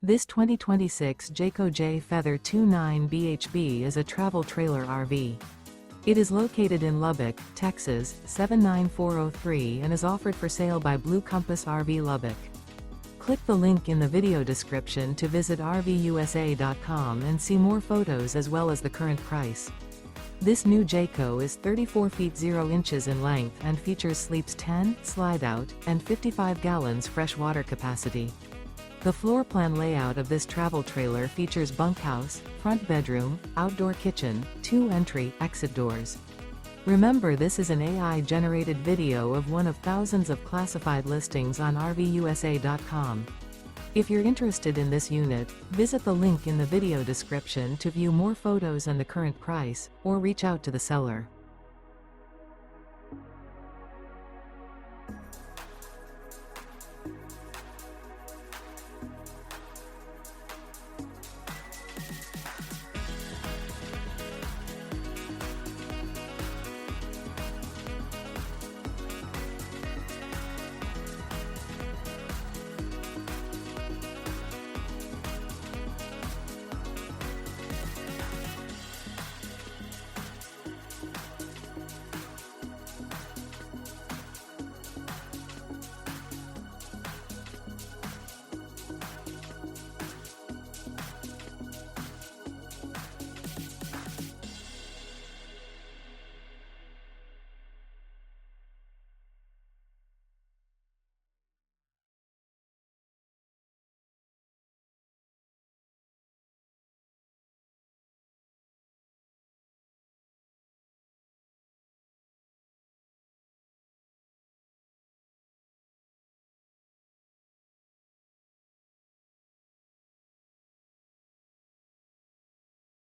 This 2026 Jayco Jay Feather 29 BHB is a travel trailer RV. It is located in Lubbock, Texas, 79403 and is offered for sale by Blue Compass RV Lubbock. Click the link in the video description to visit RVUSA.com and see more photos as well as the current price. This new Jayco is 34 feet 0 inches in length and features sleeps 10, slide-out, and 55 gallons fresh water capacity. The floor plan layout of this travel trailer features bunkhouse, front bedroom, outdoor kitchen, 2 entry/exit doors. Remember, this is an AI-generated video of one of thousands of classified listings on RVUSA.com. If you're interested in this unit, visit the link in the video description to view more photos and the current price, or reach out to the seller.